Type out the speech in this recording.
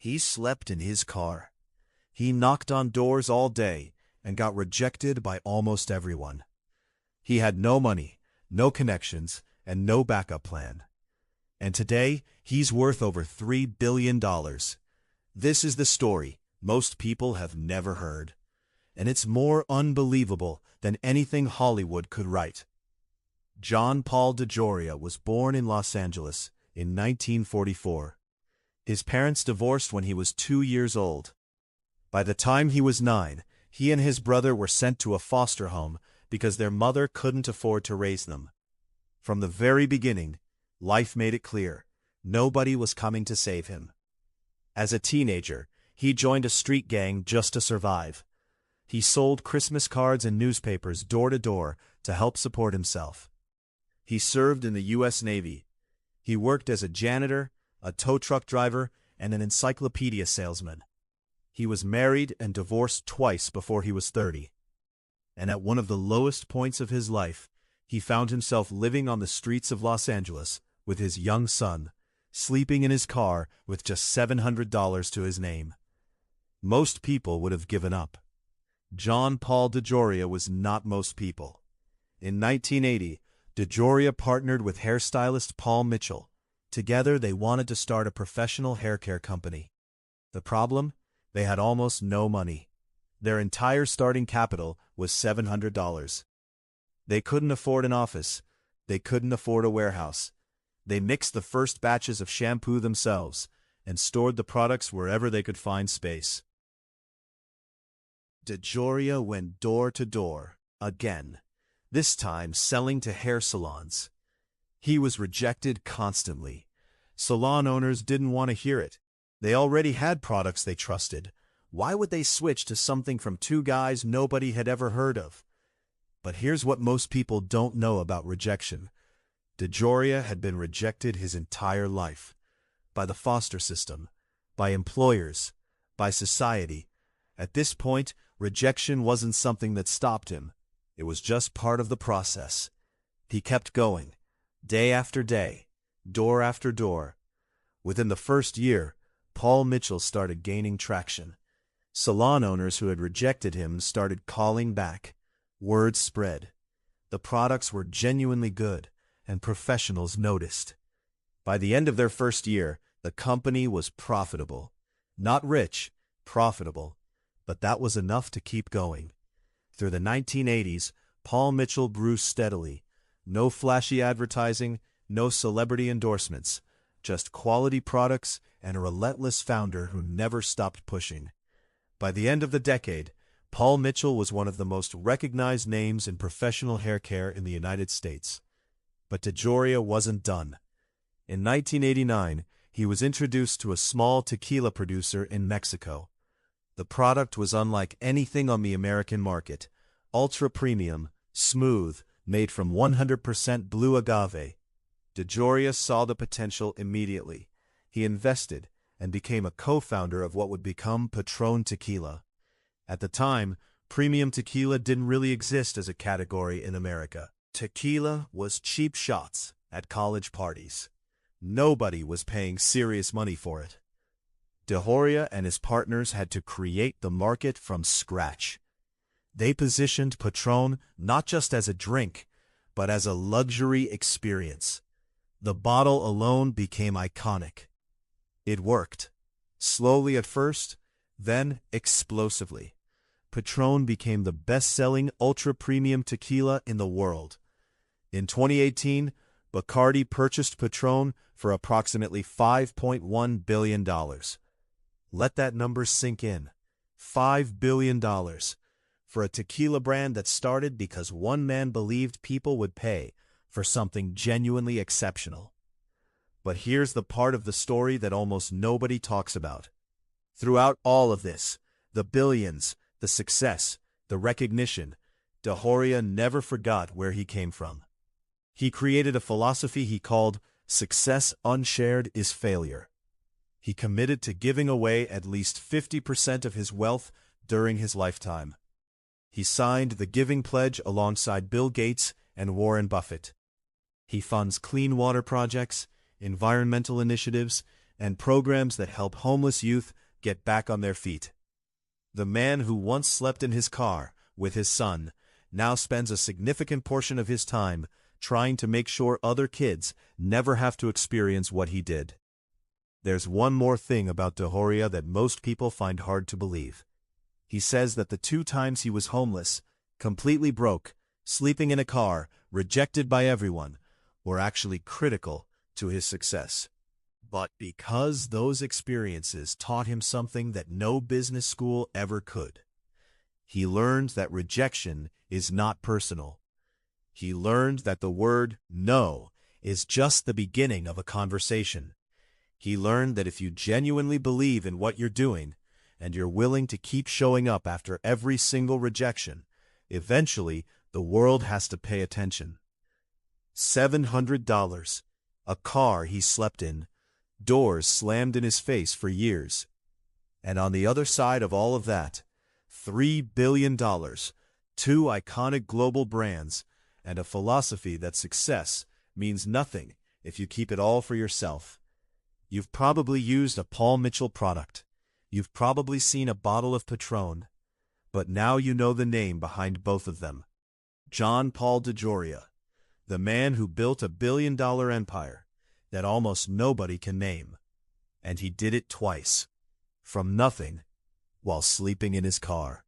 He slept in his car. He knocked on doors all day and got rejected by almost everyone. He had no money, no connections, and no backup plan. And today, he's worth over $3 billion. This is the story most people have never heard. And it's more unbelievable than anything Hollywood could write. John Paul DeJoria was born in Los Angeles in 1944. His parents divorced when he was 2 years old. By the time he was 9, he and his brother were sent to a foster home because their mother couldn't afford to raise them. From the very beginning, life made it clear nobody was coming to save him. As a teenager, he joined a street gang just to survive. He sold Christmas cards and newspapers door to door to help support himself. He served in the U.S. Navy. He worked as a janitor, a tow truck driver, and an encyclopedia salesman. He was married and divorced twice before he was 30. And at one of the lowest points of his life, he found himself living on the streets of Los Angeles with his young son, sleeping in his car with just $700 to his name. Most people would have given up. John Paul DeJoria was not most people. In 1980, DeJoria partnered with hairstylist Paul Mitchell. Together, they wanted to start a professional hair care company. The problem? They had almost no money. Their entire starting capital was $700. They couldn't afford an office. They couldn't afford a warehouse. They mixed the first batches of shampoo themselves and stored the products wherever they could find space. DeJoria went door to door, again, this time selling to hair salons. He was rejected constantly. Salon owners didn't want to hear it. They already had products they trusted. Why would they switch to something from two guys nobody had ever heard of? But here's what most people don't know about rejection. DeJoria had been rejected his entire life. By the foster system, by employers, by society. At this point, rejection wasn't something that stopped him. It was just part of the process. He kept going, day after day, door after door. Within the first year, Paul Mitchell started gaining traction. Salon owners who had rejected him started calling back. Word spread. The products were genuinely good, and professionals noticed. By the end of their first year, the company was profitable. Not rich, profitable. But that was enough to keep going. Through the 1980s, Paul Mitchell grew steadily. No flashy advertising, no celebrity endorsements, just quality products and a relentless founder who never stopped pushing. By the end of the decade, Paul Mitchell was one of the most recognized names in professional hair care in the United States. But DeJoria wasn't done. In 1989, he was introduced to a small tequila producer in Mexico. The product was unlike anything on the American market. Ultra-premium, smooth, made from 100% blue agave. DeJoria saw the potential immediately. He invested and became a co-founder of what would become Patrón Tequila. At the time, premium tequila didn't really exist as a category in America. Tequila was cheap shots at college parties. Nobody was paying serious money for it. DeJoria and his partners had to create the market from scratch. They positioned Patrón not just as a drink, but as a luxury experience. The bottle alone became iconic. It worked. Slowly at first, then explosively. Patrón became the best-selling ultra-premium tequila in the world. In 2018, Bacardi purchased Patrón for approximately $5.1 billion. Let that number sink in. $5 billion. For a tequila brand that started because one man believed people would pay for something genuinely exceptional. But here's the part of the story that almost nobody talks about. Throughout all of this, the billions, the success, the recognition, DeJoria never forgot where he came from. He created a philosophy he called "Success Unshared is Failure." He committed to giving away at least 50% of his wealth during his lifetime. He signed the Giving Pledge alongside Bill Gates and Warren Buffett. He funds clean water projects, environmental initiatives, and programs that help homeless youth get back on their feet. The man who once slept in his car with his son now spends a significant portion of his time trying to make sure other kids never have to experience what he did. There's one more thing about DeJoria that most people find hard to believe. He says that the 2 times he was homeless, completely broke, sleeping in a car, rejected by everyone, were actually critical to his success. But because those experiences taught him something that no business school ever could, he learned that rejection is not personal. He learned that the word no is just the beginning of a conversation. He learned that if you genuinely believe in what you're doing, and you're willing to keep showing up after every single rejection, eventually the world has to pay attention. $700, a car he slept in, doors slammed in his face for years. And on the other side of all of that, $3 billion, 2 iconic global brands, and a philosophy that success means nothing if you keep it all for yourself. You've probably used a Paul Mitchell product. You've probably seen a bottle of Patrón. But now you know the name behind both of them. John Paul DeJoria, the man who built a billion-dollar empire that almost nobody can name. And he did it twice, from nothing, while sleeping in his car.